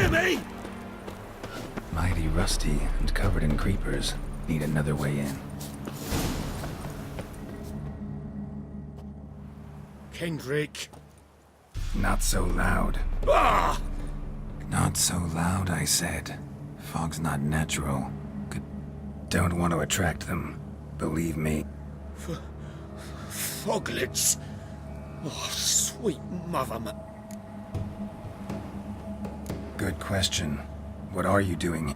hear me? Mighty rusty and covered in creepers. Need another way in. Kendrick. Not so loud. Ah! Not so loud, I said. Fog's not natural. Don't want to attract them. Believe me. Foglets. Oh, sweet mother. Good question. What are you doing?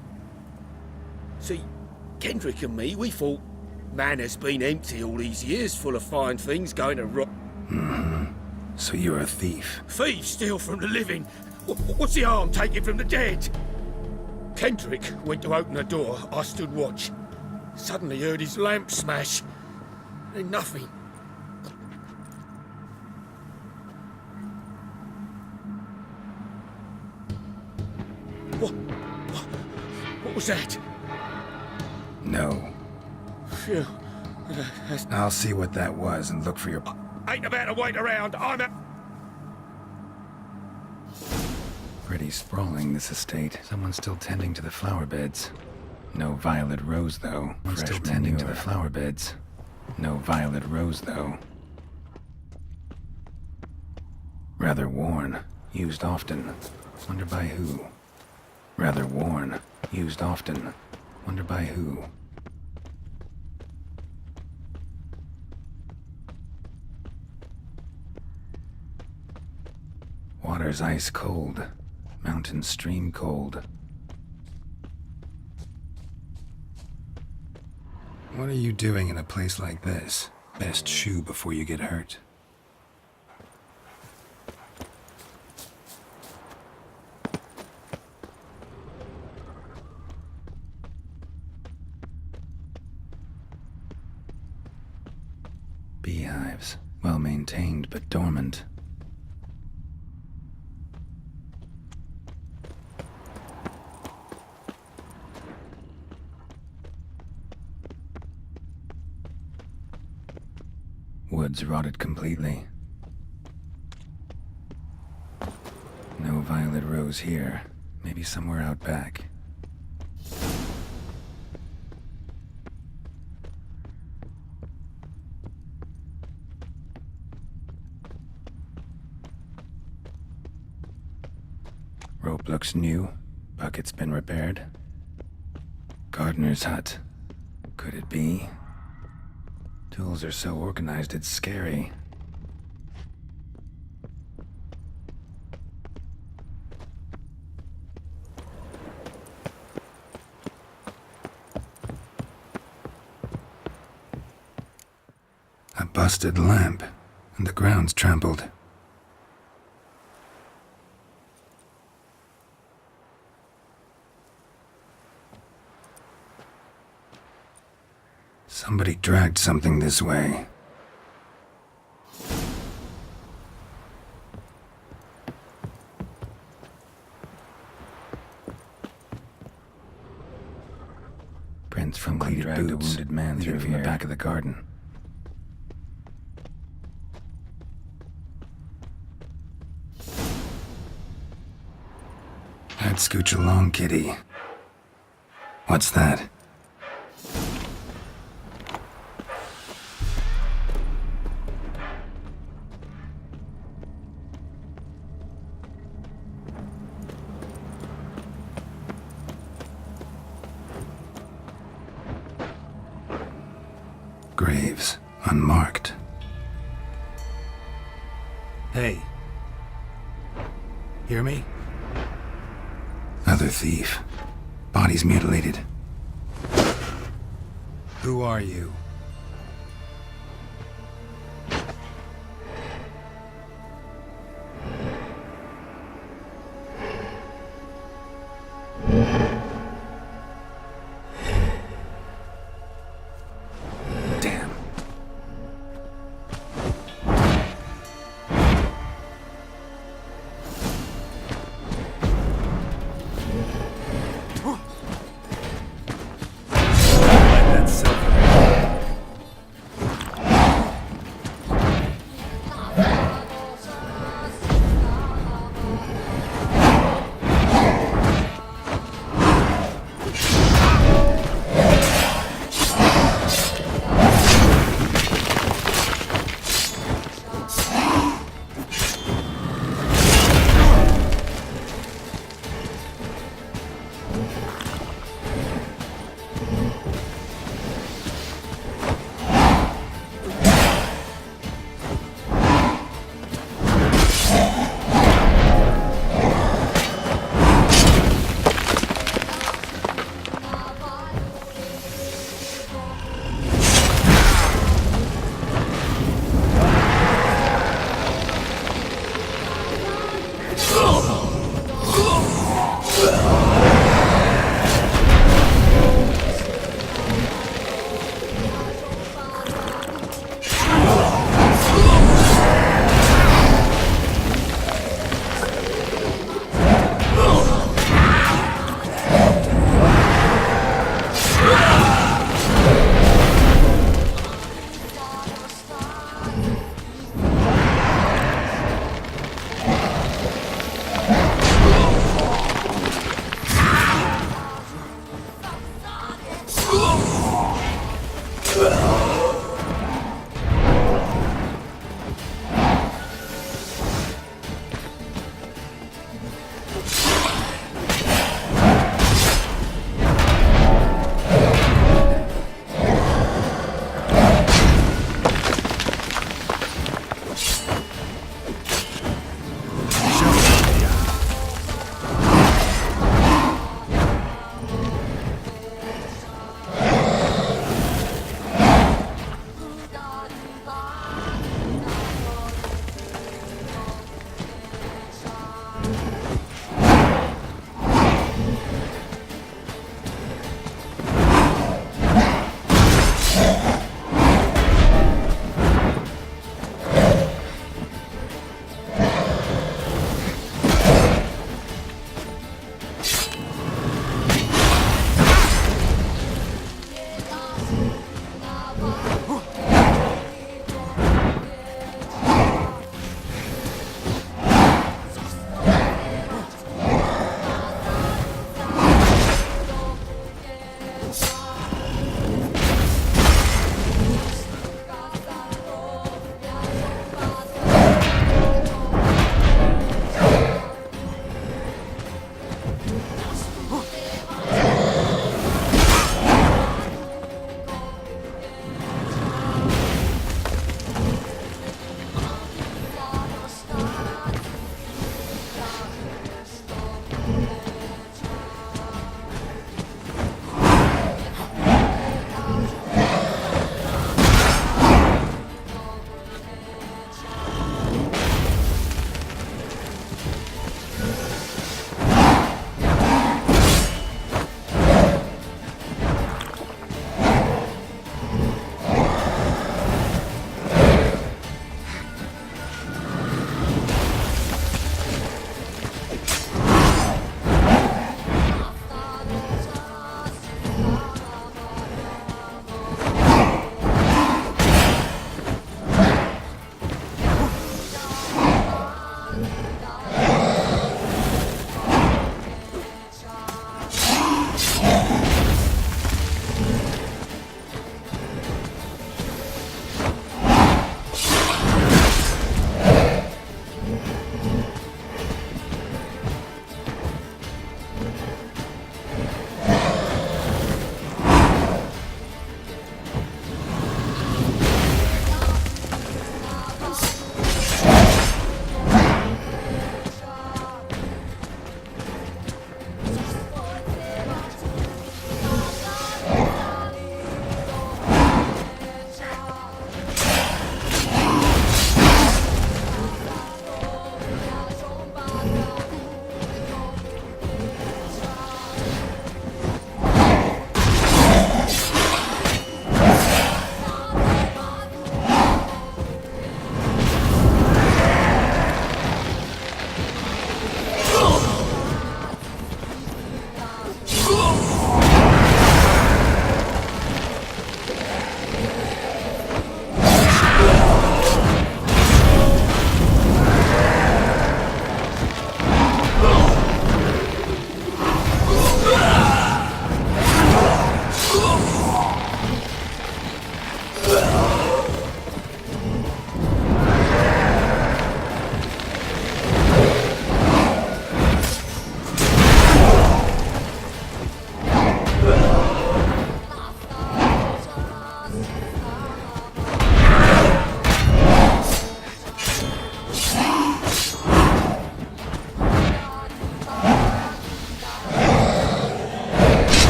See, Kendrick and me, we thought man has been empty all these years, full of fine things going to rot. Mm-hmm. So you're a thief. Thieves steal from the living. What's the harm taking from the dead? Kendrick went to open the door. I stood watch. Suddenly heard his lamp smash. Then nothing. What was that? No. Phew. I'll see what that was and look for your... Ain't about to wait around. I'm a... Pretty sprawling, this estate. Someone's still tending to the flower beds. No violet rose, though. Still tending to the flower beds. No violet rose, though. Rather worn. Used often. Wonder by who. Rather worn. Used often. Wonder by who. Water's ice cold. Mountain stream cold. What are you doing in a place like this? Best shoe before you get hurt. Beehives. Well maintained, but dormant. Woods rotted completely. No violet rose here. Maybe somewhere out back. Rope looks new. Bucket's been repaired. Gardener's hut. Could it be? Tools are so organized it's scary. A busted lamp, and the ground's trampled. Somebody dragged something this way. Prints from cleated boots. A wounded man through from the back of the garden. I'd scooch along, kitty. What's that? Graves, unmarked. Hey. Hear me? Other thief. Body's mutilated. Who are you?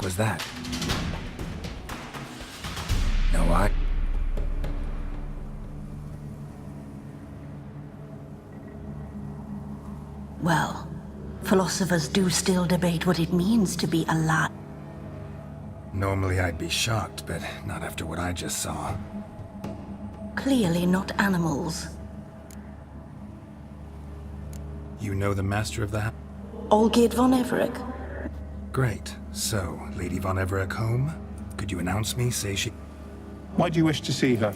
was that? No, I... Well, philosophers do still debate what it means to be alive. Normally I'd be shocked, but not after what I just saw. Clearly not animals. You know the master of the house? Olgierd von Everec. Great. So, Lady von Everec home? Could you announce me, say she... Why do you wish to see her?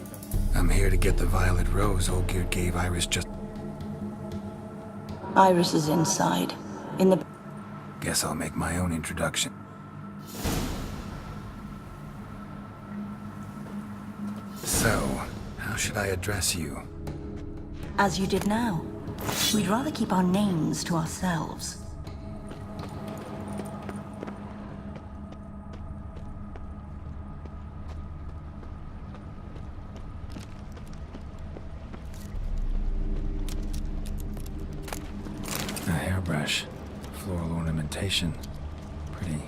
I'm here to get the violet rose Olgierd gave Iris just... Iris is inside. In the... Guess I'll make my own introduction. So, how should I address you? As you did now. We'd rather keep our names to ourselves. A hairbrush. Floral ornamentation. Pretty.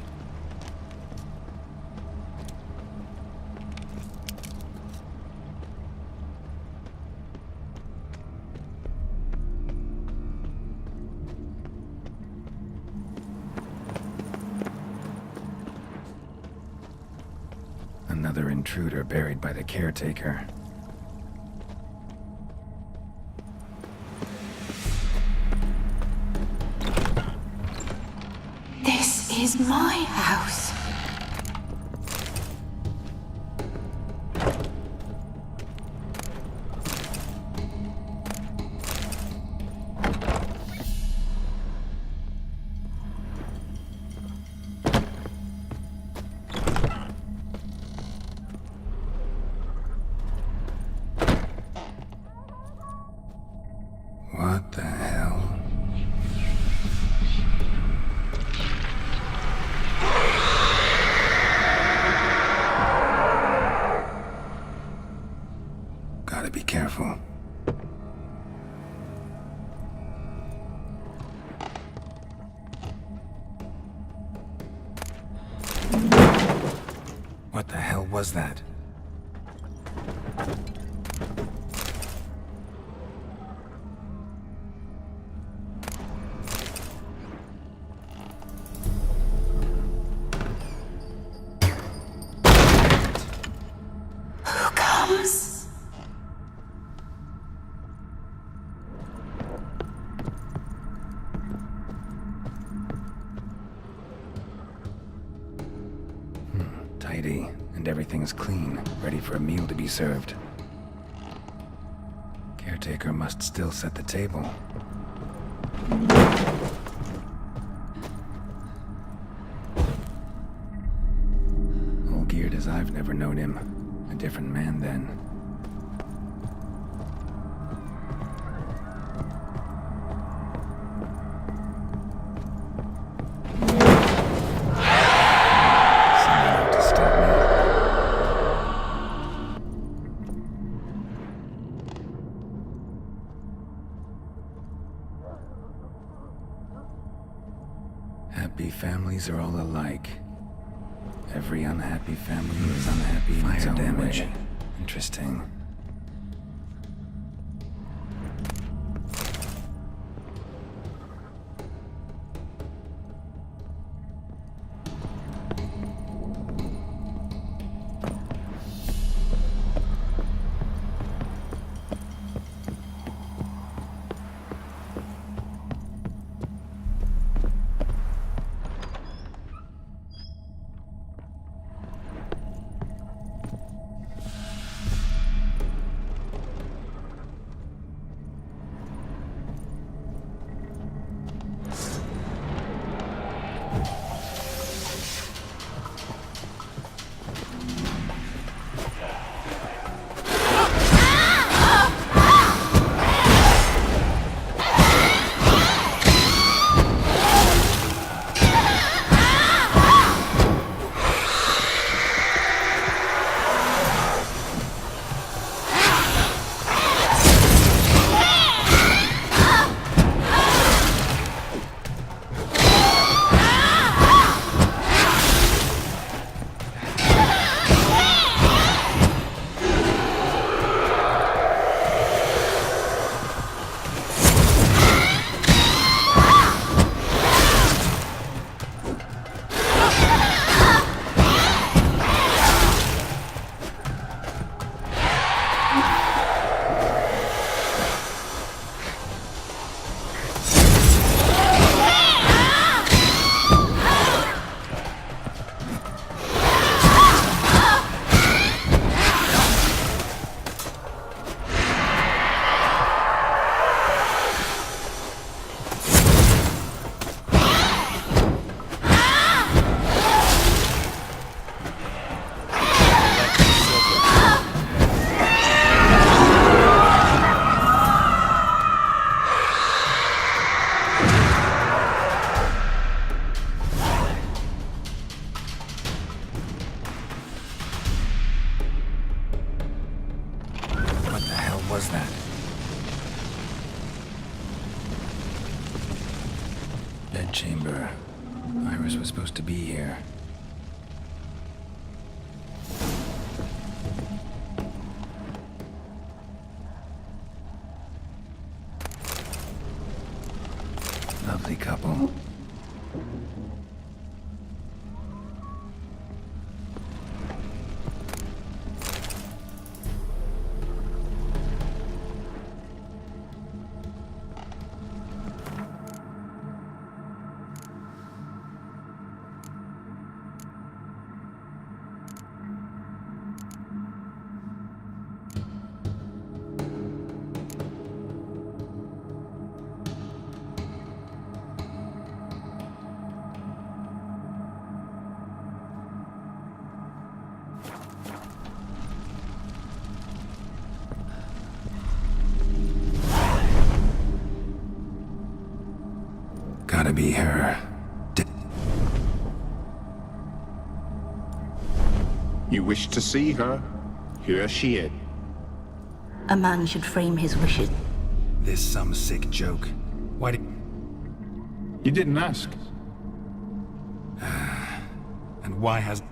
Another intruder buried by the Caretaker. This is my house. What the hell? Gotta be careful. What the hell was that? Who comes? Tidy, and everything's clean, ready for a meal to be served. Caretaker must still set the table. Olgierd as I've never known him. A different man then. Someone out to stop me. Happy families are all alike. Every unhappy family is unhappy in its own way. Interesting. was that? Bedchamber. Iris was supposed to be here. Lovely couple. Gotta be her. You wish to see her? Here she is. A man should frame his wishes. This some sick joke. Why did... You didn't ask. And why has...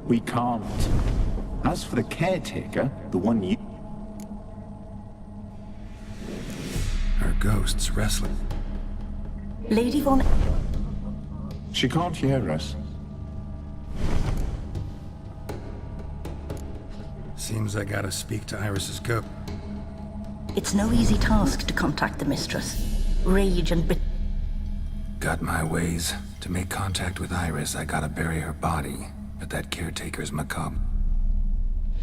We can't. As for the caretaker, the one you... Her ghosts wrestling. Lady von... She can't hear us. Seems I gotta speak to Iris's ghost. It's no easy task to contact the mistress. Rage and Got my ways. To make contact with Iris, I gotta bury her body. But that caretaker's macabre.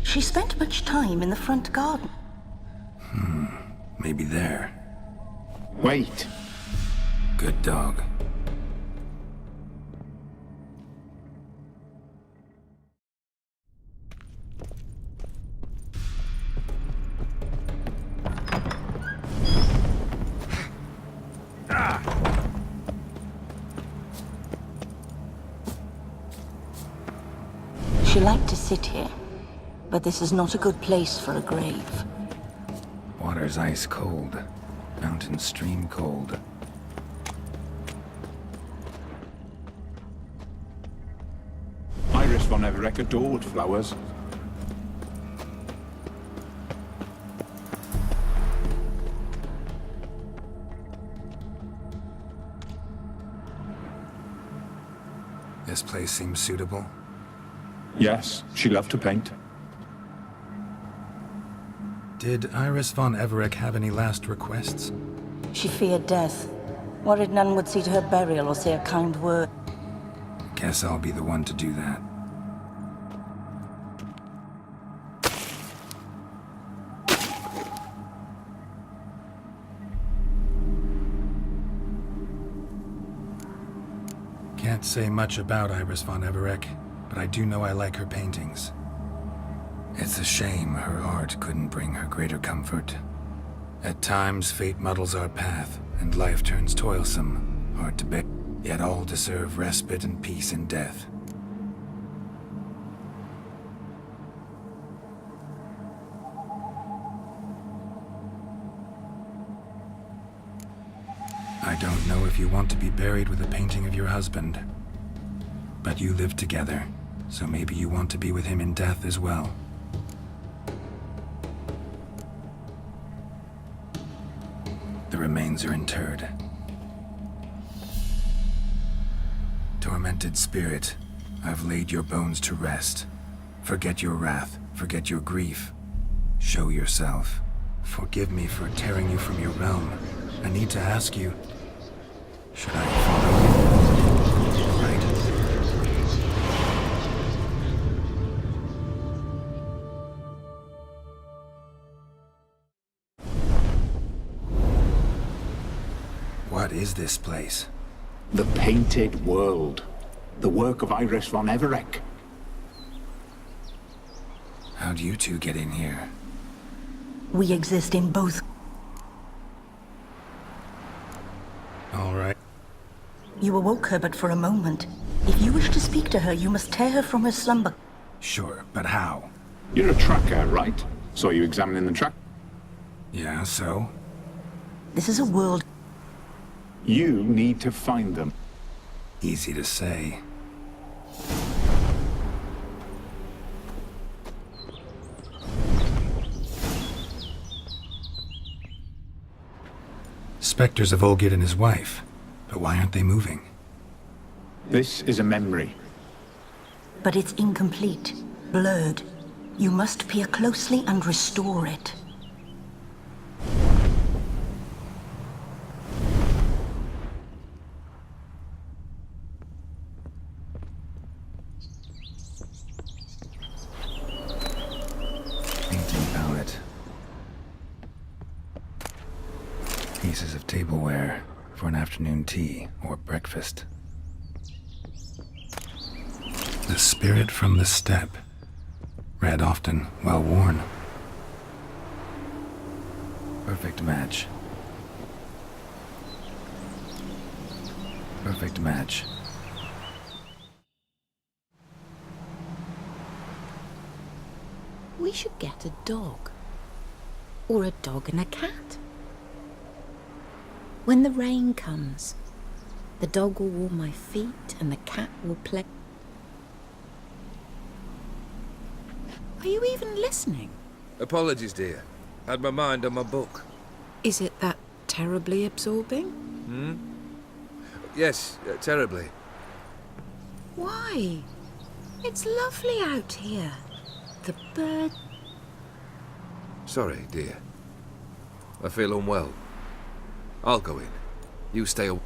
She spent much time in the front garden. Maybe there. Wait. Good dog. She liked to sit here, but this is not a good place for a grave. Water's ice cold. Mountain stream cold. Iris von Everec adored flowers. This place seems suitable. Yes, she loved to paint. Did Iris von Everec have any last requests? She feared death. Worried none would see to her burial or say a kind word. Guess I'll be the one to do that. Can't say much about Iris von Everec, but I do know I like her paintings. It's a shame her art couldn't bring her greater comfort. At times, fate muddles our path, and life turns toilsome, hard to bear. Yet all deserve respite and peace in death. I don't know if you want to be buried with a painting of your husband, but you live together, so maybe you want to be with him in death as well. The remains are interred. Tormented spirit, I've laid your bones to rest. Forget your wrath, forget your grief. Show yourself. Forgive me for tearing you from your realm. I need to ask you, should I follow you? Right. What is this place? The Painted World. The work of Iris von Everec. How'd you two get in here? We exist in both. All right. You awoke her but for a moment. If you wish to speak to her, you must tear her from her slumber. Sure, but how? You're a tracker, right? Saw you examining the track. Yeah, so? This is a world. You need to find them. Easy to say. Spectres of Olgierd and his wife. But why aren't they moving? This is a memory. But it's incomplete, blurred. You must peer closely and restore it. Painting palette. Pieces of tableware for an afternoon tea or breakfast. The spirit from the steppe. Read often, well worn. Perfect match. Perfect match. We should get a dog. Or a dog and a cat. When the rain comes, the dog will warm my feet and the cat will play. Are you even listening? Apologies, dear. Had my mind on my book. Is it that terribly absorbing? Yes, terribly. Why? It's lovely out here. The bird... Sorry, dear. I feel unwell. I'll go in. You stay away.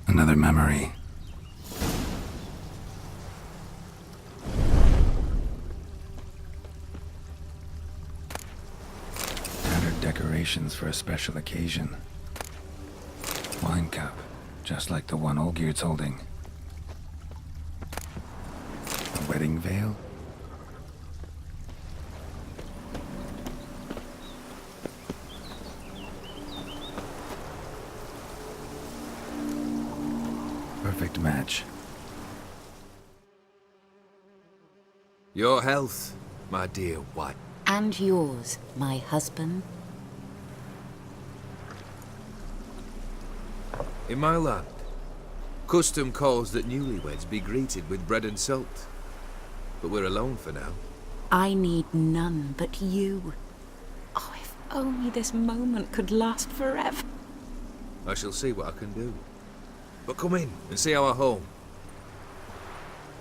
Another memory. Tattered decorations for a special occasion. Wine cup, just like the one Olgierd's holding. A wedding veil? Perfect match. Your health, my dear wife. And yours, my husband. In my land, custom calls that newlyweds be greeted with bread and salt. But we're alone for now. I need none but you. Oh, if only this moment could last forever. I shall see what I can do. But come in and see our home.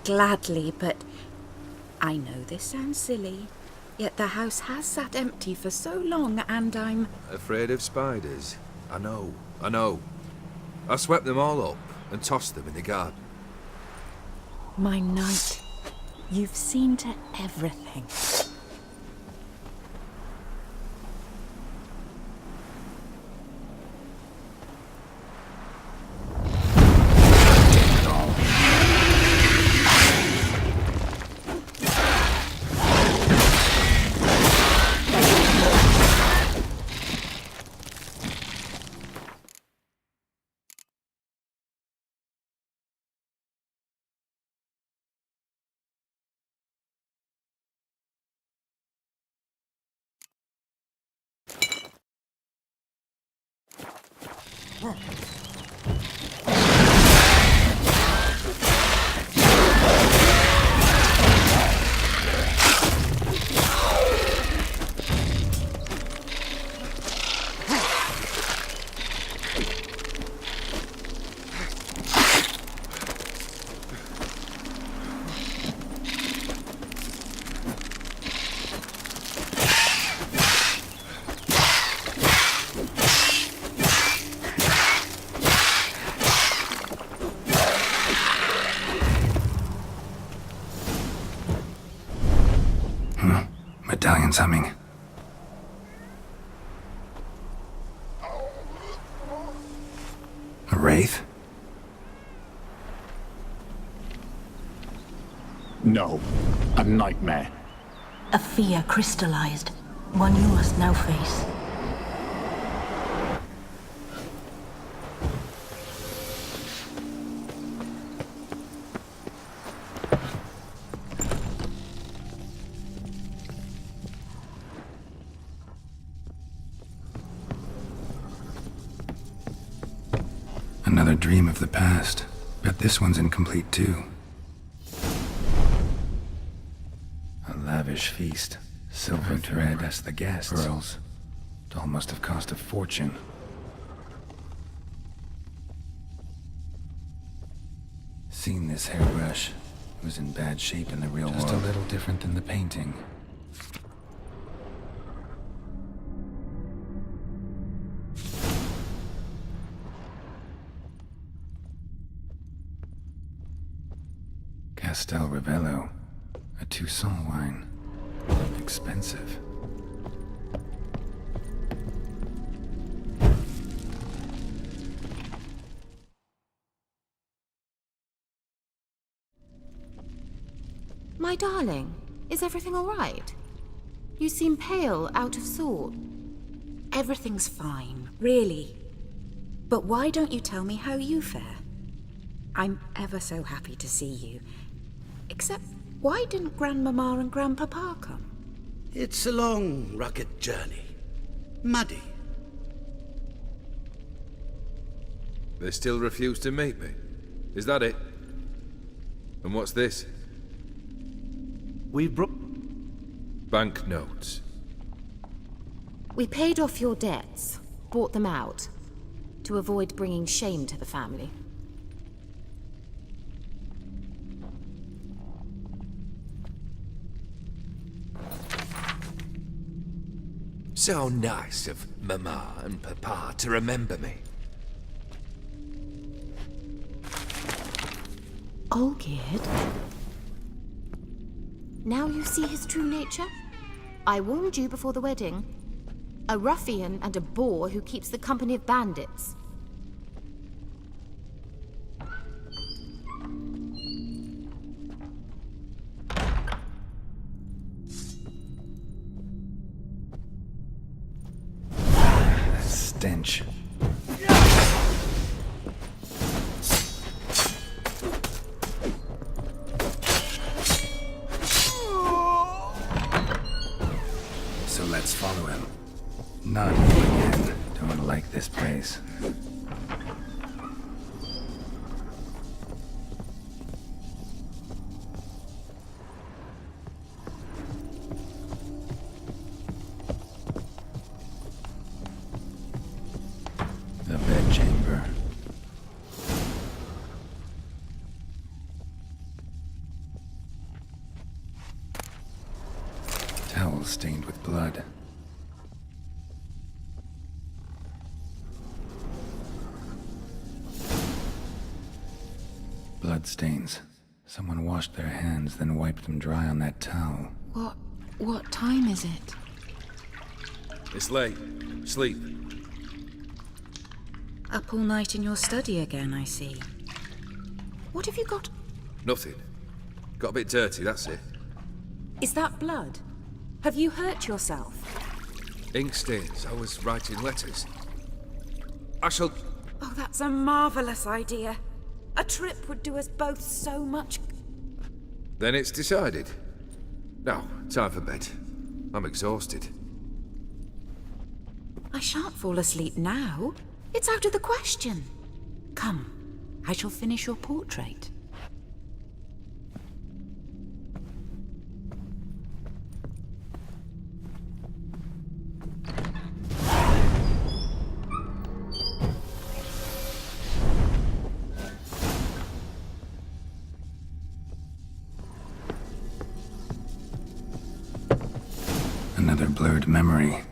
Gladly, but I know this sounds silly, yet the house has sat empty for so long and I'm... Afraid of spiders? I know. I swept them all up and tossed them in the garden. My knight, you've seen to everything. Medallion's humming. A wraith? No, a nightmare. A fear crystallized, one you must now face. Another dream of the past. Bet this one's incomplete too. A lavish feast. Silver thread as the guests. Pearls. It all must have cost a fortune. Seen this hairbrush. It was in bad shape in the real world. Just a little different than the painting. Castel Ravello, a Toussaint wine. Expensive. My darling, is everything all right? You seem pale, out of sort. Everything's fine, really. But why don't you tell me how you fare? I'm ever so happy to see you. Except, why didn't Grandmama and Grandpapa come? It's a long, rugged journey. Muddy. They still refuse to meet me. Is that it? And what's this? We brought... Banknotes. We paid off your debts, bought them out, to avoid bringing shame to the family. So nice of Mama and Papa to remember me. Olgierd? Now you see his true nature? I warned you before the wedding. A ruffian and a boor who keeps the company of bandits. Stench. So let's follow him. Not him again. Don't like this place. The bedchamber. Towel stained with blood. Blood stains. Someone washed their hands, then wiped them dry on that towel. What time is it? It's late. Sleep. Up all night in your study again, I see. What have you got? Nothing. Got a bit dirty, that's it. Is that blood? Have you hurt yourself? Ink stains. I was writing letters. I shall... Oh, that's a marvelous idea. A trip would do us both so much. Then it's decided. Now, time for bed. I'm exhausted. I shan't fall asleep now. It's out of the question. Come, I shall finish your portrait. Another blurred memory.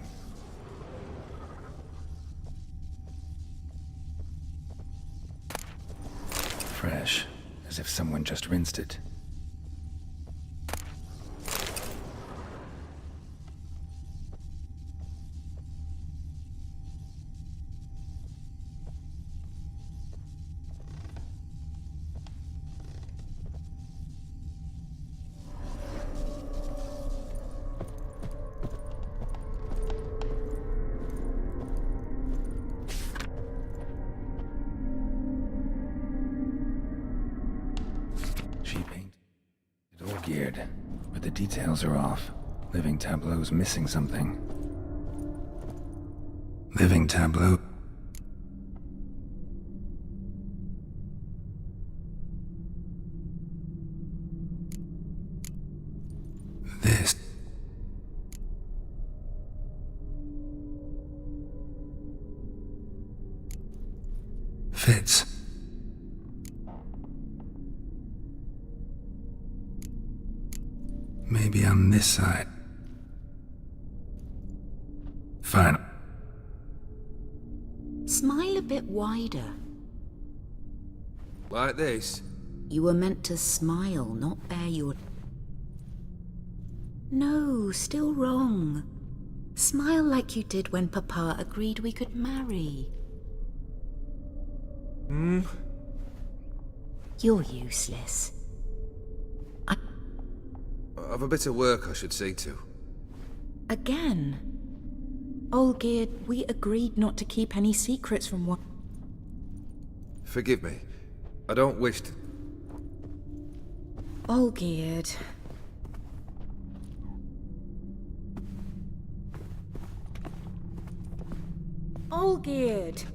Fresh, as if someone just rinsed it. She painted Olgierd, but the details are off. Living tableau's missing something. Living tableau. This. Fits. Maybe on this side. Fine. Smile a bit wider. Like this? You were meant to smile, not bare your... No, still wrong. Smile like you did when Papa agreed we could marry. You're useless. I've a bit of work I should see to. Again. Olgierd, we agreed not to keep any secrets from one... Forgive me. I don't wish to... Olgierd. Olgierd!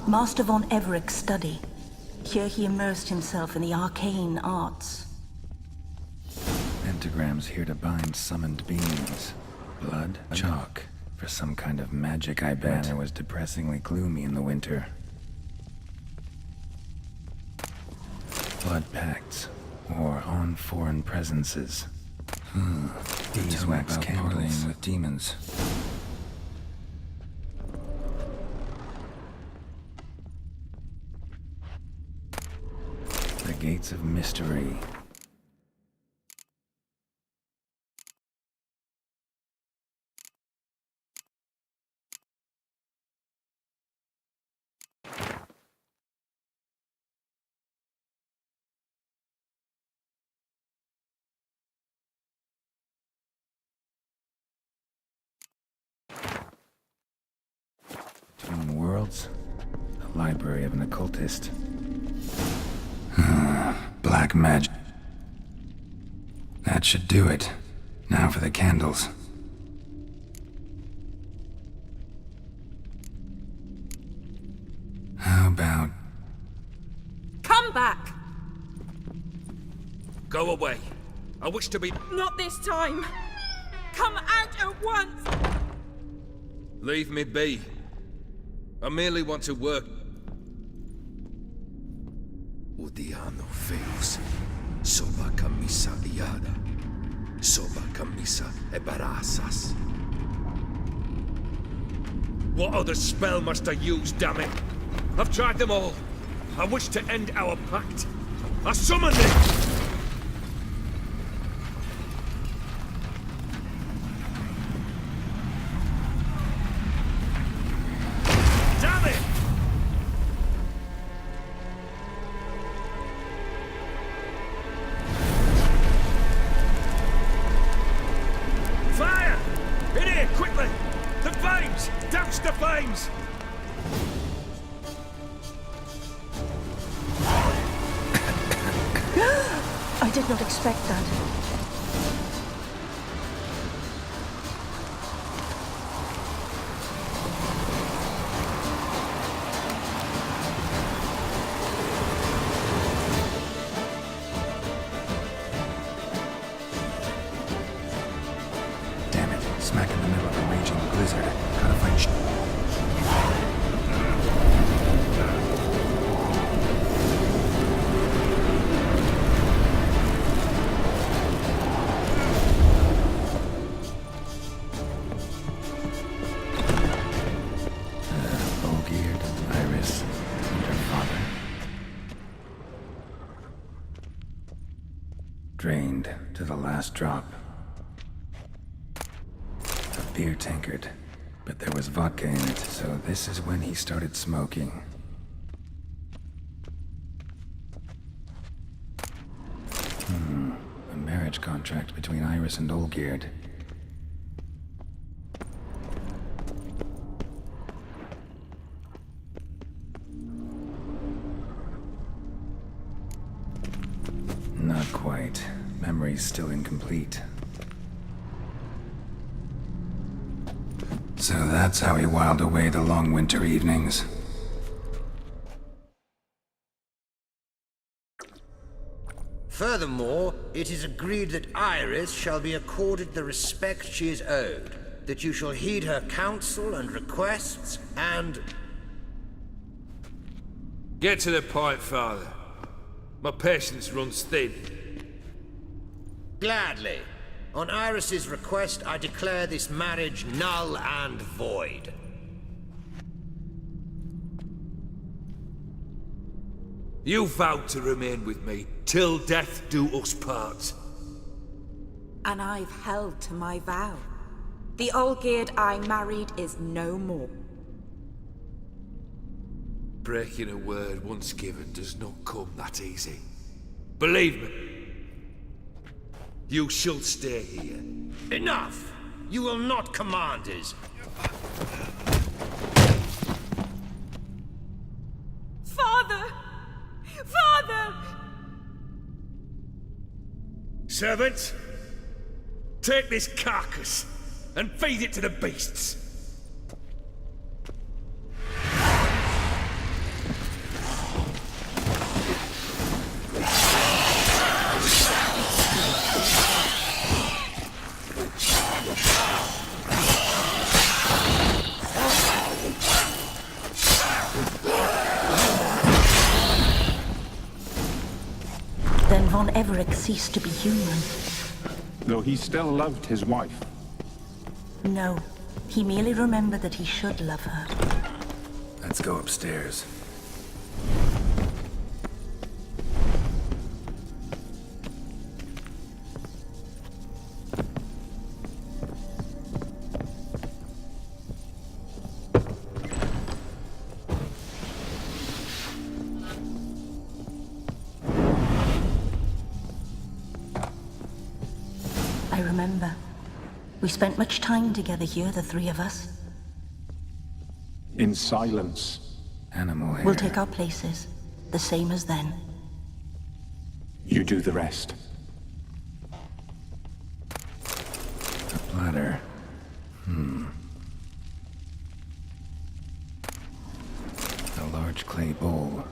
Master von Everec's study. Here he immersed himself in the arcane arts. Pentagrams here to bind summoned beings. Blood, chalk, for some kind of magic, I bet. It was depressingly gloomy in the winter. Blood pacts, or on foreign presences. Beeswax candles with demons. The gates of mystery. Between worlds, the library of an occultist. Black magic. That should do it. Now for the candles. Come back! Go away. I wish to be... Not this time! Come out at once! Leave me be. I merely want to work. Udiano feus. Soba camisa iada. Soba camisa e barasas. What other spell must I use, damn it? I've tried them all. I wish to end our pact. I summon it! Damn it! Fire! In here, quickly! The flames! Douse the flames! I did not expect that. Damn it, smack in the middle of a raging blizzard. Gotta find Olgierd, Iris, and her father. Drained to the last drop. A beer tankard, but there was vodka in it, so this is when he started smoking. A marriage contract between Iris and Olgierd. Not quite. Memory's still incomplete. So that's how he whiled away the long winter evenings. Furthermore, it is agreed that Iris shall be accorded the respect she is owed, that you shall heed her counsel and requests, and... Get to the point, Father. My patience runs thin. Gladly. On Iris's request, I declare this marriage null and void. You vowed to remain with me till death do us part. And I've held to my vow. The Olgierd I married is no more. Breaking a word once given does not come that easy. Believe me. You shall stay here. Enough! You will not command us. Father! Father! Servants, take this carcass and feed it to the beasts. Then von Everec ceased to be human. Though he still loved his wife. No, he merely remembered that he should love her. Let's go upstairs. I remember. We spent much time together here, the three of us. In silence. Animal hair. We'll take our places, the same as then. You do the rest. A bladder. A large clay bowl.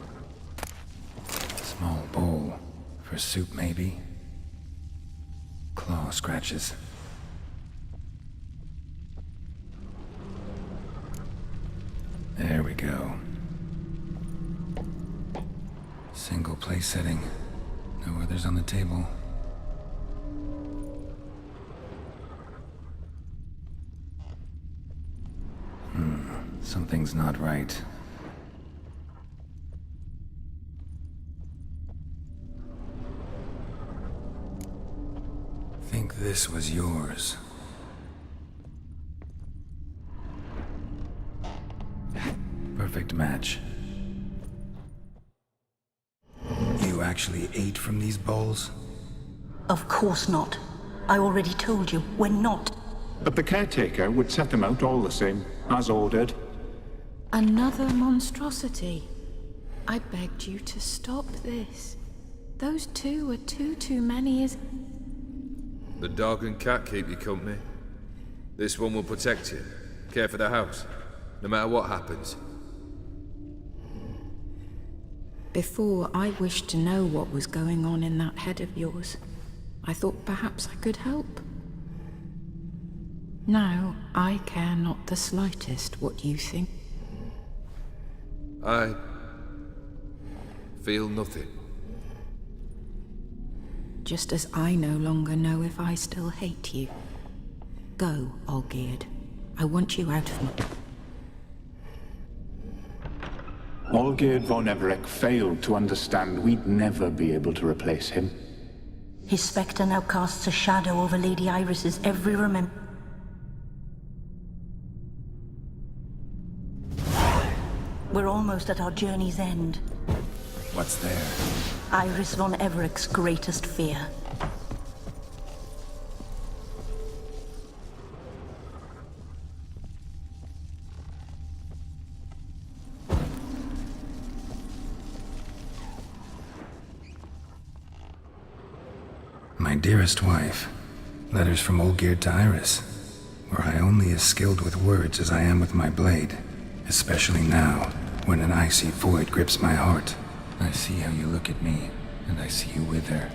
Small bowl. For soup, maybe? Claw scratches. There we go. Single place setting. No others on the table. Something's not right. Think this was yours. Perfect match. You actually ate from these bowls? Of course not. I already told you, we're not. But the caretaker would set them out all the same, as ordered. Another monstrosity. I begged you to stop this. Those two are too many, is... The dog and cat keep you company. This one will protect you. Care for the house, no matter what happens. Before, I wished to know what was going on in that head of yours. I thought perhaps I could help. Now, I care not the slightest what you think. I feel nothing. Just as I no longer know if I still hate you. Go, Olgierd. I want you out of my... Olgierd von Everec failed to understand we'd never be able to replace him. His spectre now casts a shadow over Lady Iris's every remember. We're almost at our journey's end. What's there? Iris von Everec's greatest fear. My dearest wife. Letters from Olgierd to Iris. Were I only as skilled with words as I am with my blade. Especially now, when an icy void grips my heart. I see how you look at me, and I see you wither.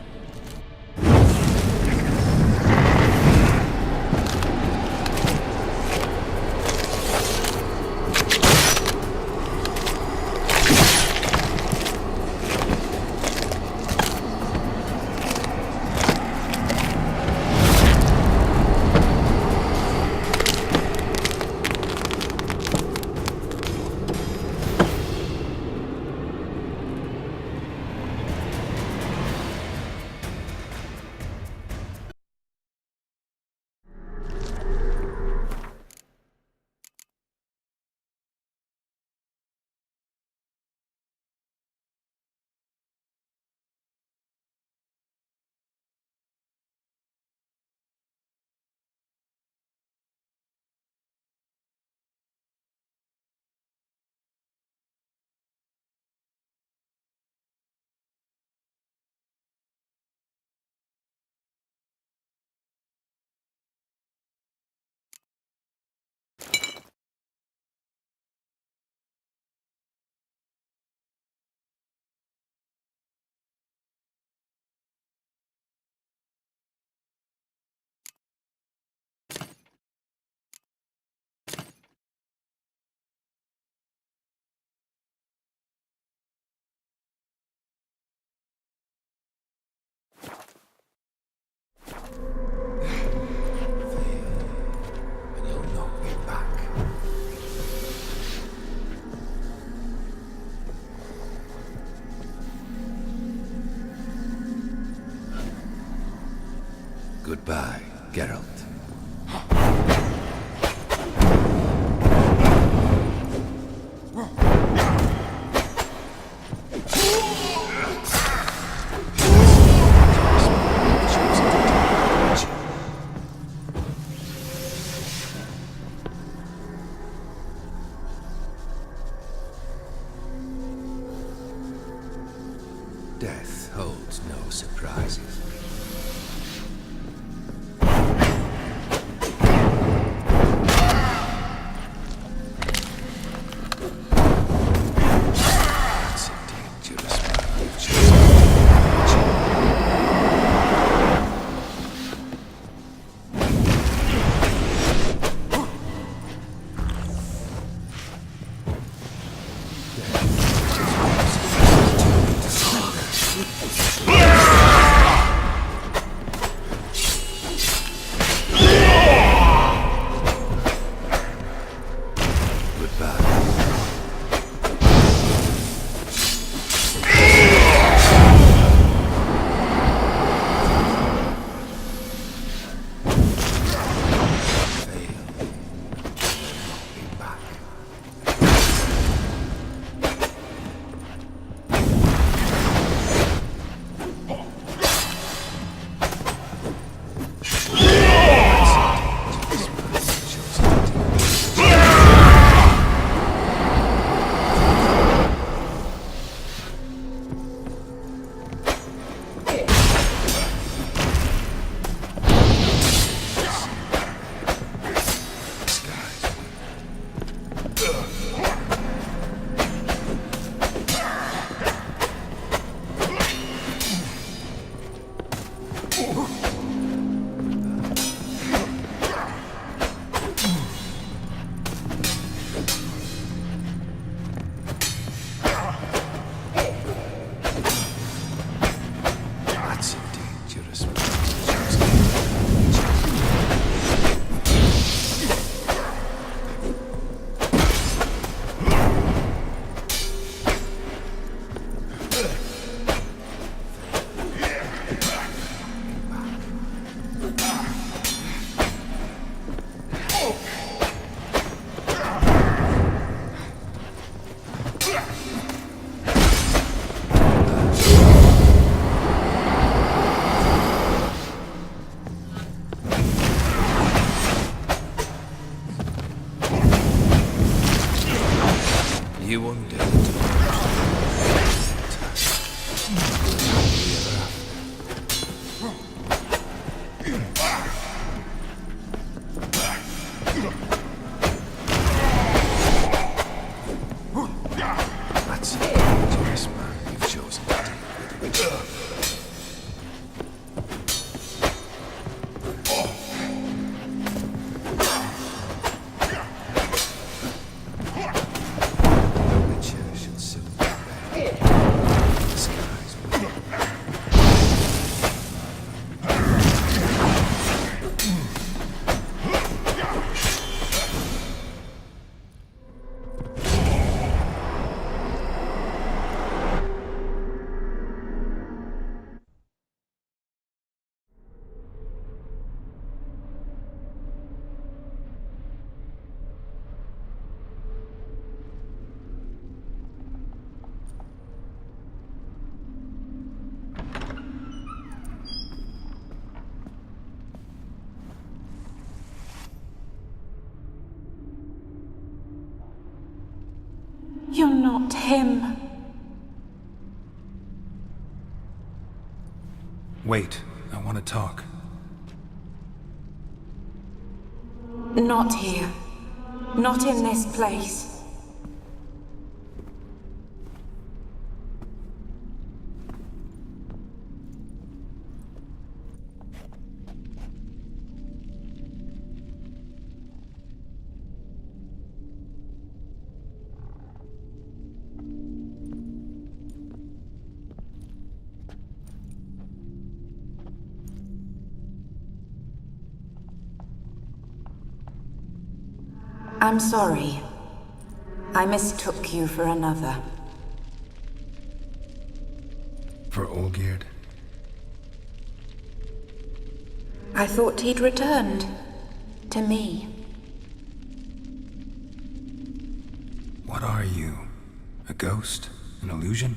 Goodbye, Geralt. Death holds no surprises. You wonder. That's a dangerous man you've chosen to deal with. No witcher shall soon be ready. The skies will. You're not him. Wait, I want to talk. Not here. Not in this place. I'm sorry. I mistook you for another. For Olgierd? I thought he'd returned. To me. What are you? A ghost? An illusion?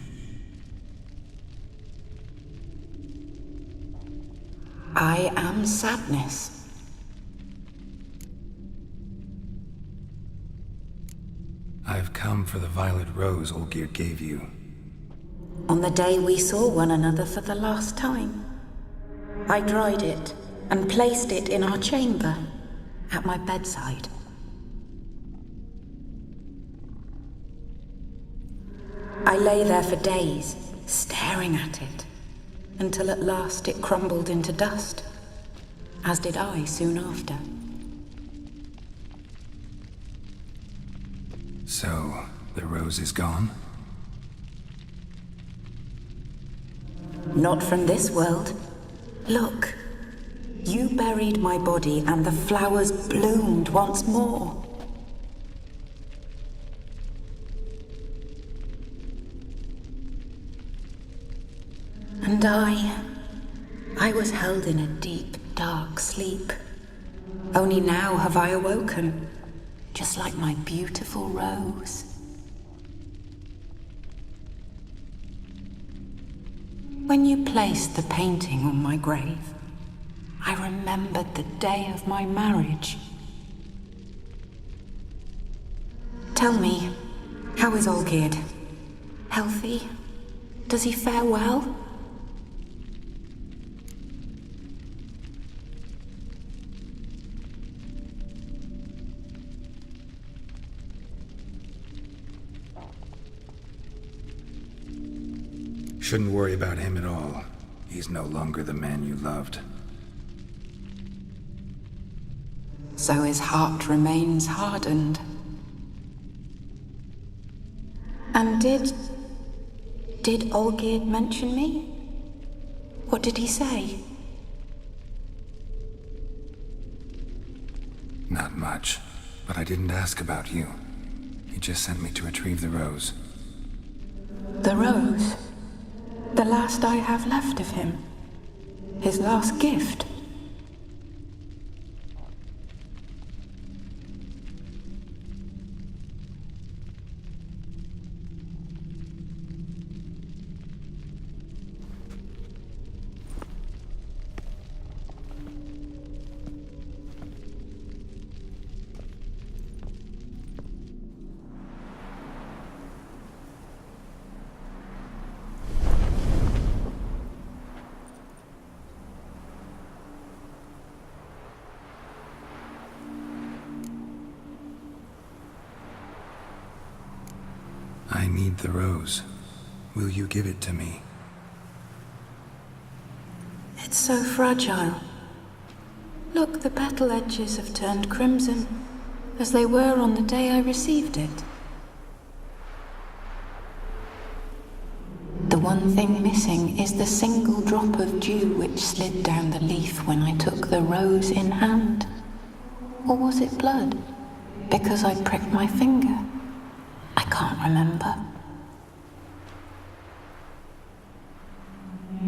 I am sadness. I've come for the violet rose Olgierd gave you. On the day we saw one another for the last time, I dried it and placed it in our chamber, at my bedside. I lay there for days, staring at it, until at last it crumbled into dust, as did I soon after. So, the rose is gone? Not from this world. Look, you buried my body and the flowers bloomed once more. And I was held in a deep, dark sleep. Only now have I awoken, just like my beautiful rose. When you placed the painting on my grave, I remembered the day of my marriage. Tell me, how is Olgierd? Healthy? Does he fare well? Shouldn't worry about him at all. He's no longer the man you loved. So his heart remains hardened. And did Olgierd mention me? What did he say? Not much, but I didn't ask about you. He just sent me to retrieve the rose. The rose? The last I have left of him. His last gift. I need the rose. Will you give it to me? It's so fragile. Look, the petal edges have turned crimson, as they were on the day I received it. The one thing missing is the single drop of dew which slid down the leaf when I took the rose in hand. Or was it blood? Because I pricked my finger. I can't remember.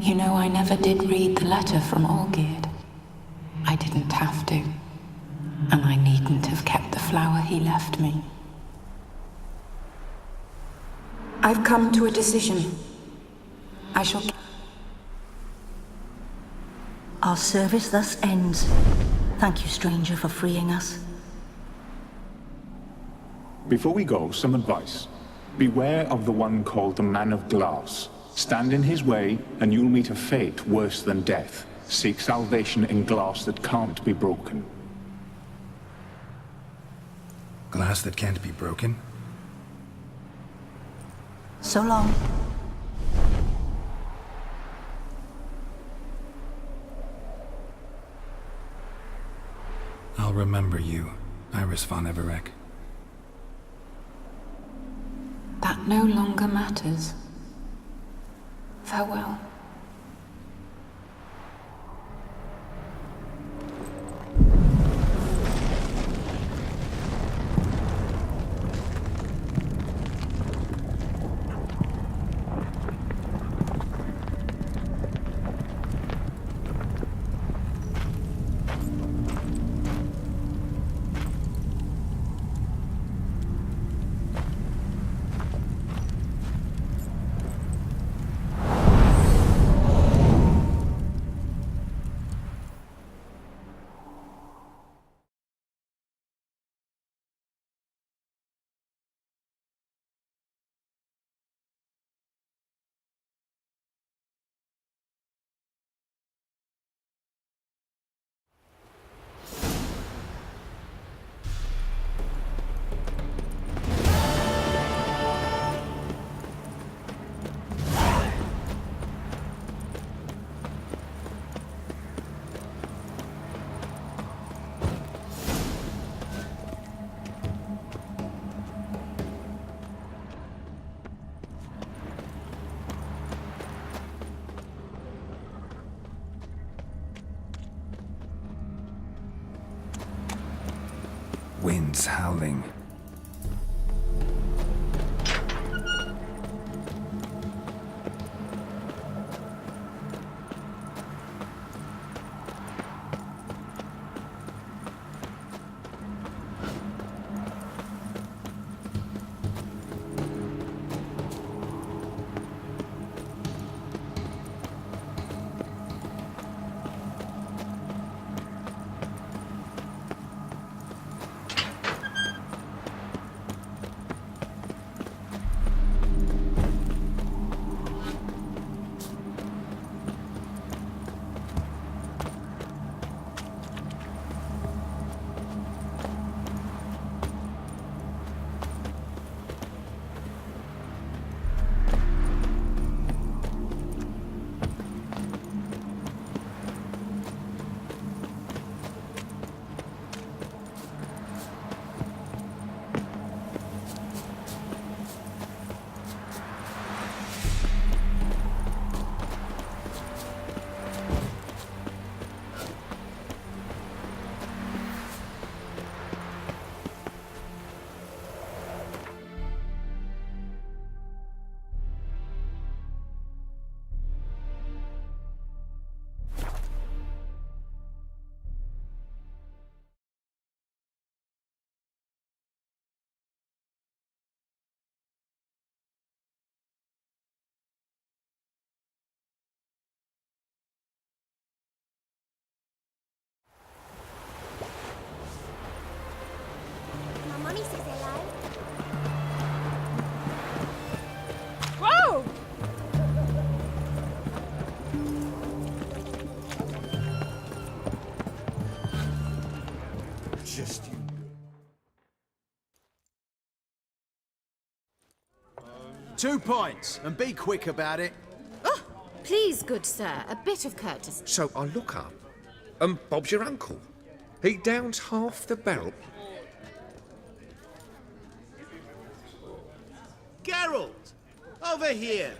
You know, I never did read the letter from Olgierd. I didn't have to. And I needn't have kept the flower he left me. I've come to a decision. I shall... Our service thus ends. Thank you, stranger, for freeing us. Before we go, some advice. Beware of the one called the Man of Glass. Stand in his way, and you'll meet a fate worse than death. Seek salvation in glass that can't be broken. Glass that can't be broken? So long. I'll remember you, Iris von Everec. That no longer matters. Farewell. Winds howling. Just you. 2 points, and be quick about it. Oh, please, good sir, a bit of courtesy. So I look up, and Bob's your uncle. He downs half the barrel. Geralt! Over here!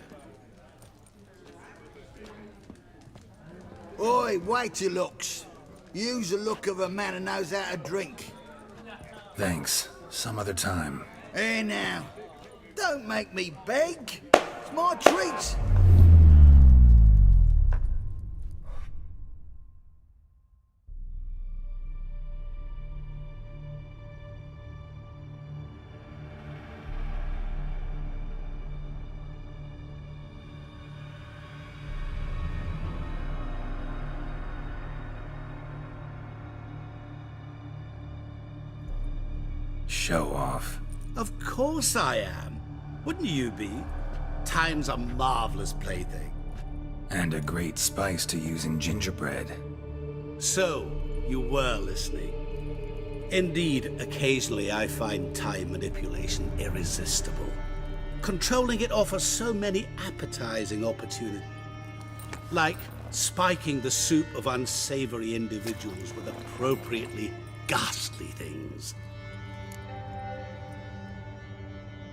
Oi, wait your looks. Use the look of a man who knows how to drink. Thanks. Some other time. Here now. Don't make me beg. It's my treat. Show off. Of course I am. Wouldn't you be? Time's a marvelous plaything. And a great spice to use in gingerbread. So, you were listening. Indeed, occasionally I find time manipulation irresistible. Controlling it offers so many appetizing opportunities. Like spiking the soup of unsavory individuals with appropriately ghastly things.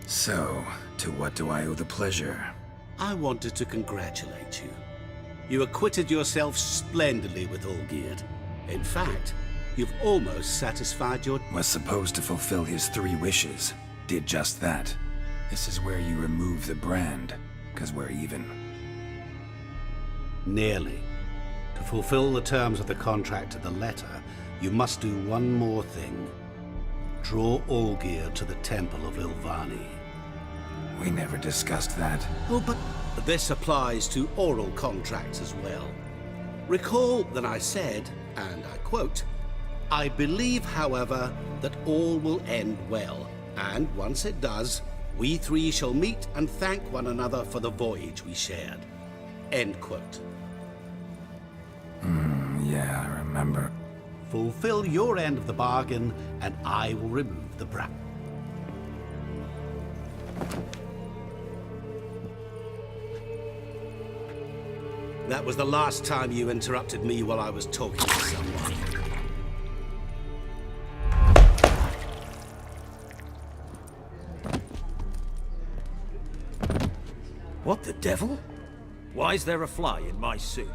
So, to what do I owe the pleasure? I wanted to congratulate you. You acquitted yourself splendidly with Olgierd. In fact, you've almost satisfied your... Was supposed to fulfill his 3 wishes. Did just that. This is where you remove the brand, 'cause we're even. Nearly. To fulfill the terms of the contract to the letter, you must do one more thing. Draw Olgierd to the Temple of Ilvani. We never discussed that. Oh, but this applies to oral contracts as well. Recall that I said, and I quote, "I believe, however, that all will end well, and once it does, we 3 shall meet and thank one another for the voyage we shared." End quote. Yeah, I remember. Fulfill your end of the bargain, and I will remove the brand. That was the last time you interrupted me while I was talking to someone. What the devil? Why is there a fly in my soup?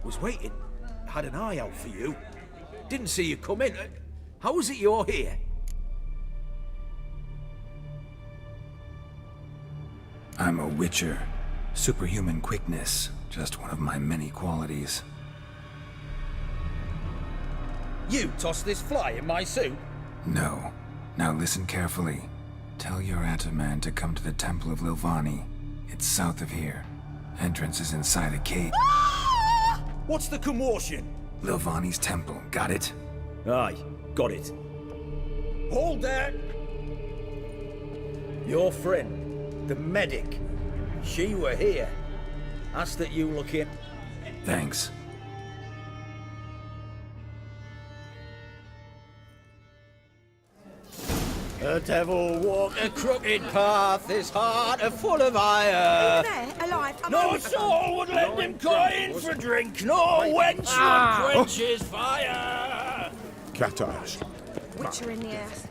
Was waiting. Had an eye out for you. Didn't see you come in. How is it you're here? I'm a witcher. Superhuman quickness. Just one of my many qualities. You tossed this fly in my soup? No. Now listen carefully. Tell your Ataman to come to the Temple of Ilvani. It's south of here. Entrance is inside a cave. What's the commotion? Ilvani's temple, got it? Aye, got it. Hold there! Your friend, the medic, she were here. Asked that you look in. Thanks. The devil walked a crooked path, his heart a full of ire. There, alive. No soul would let him go in for drink, no wench would quench his fire. Cat eyes. Witcher in the earth.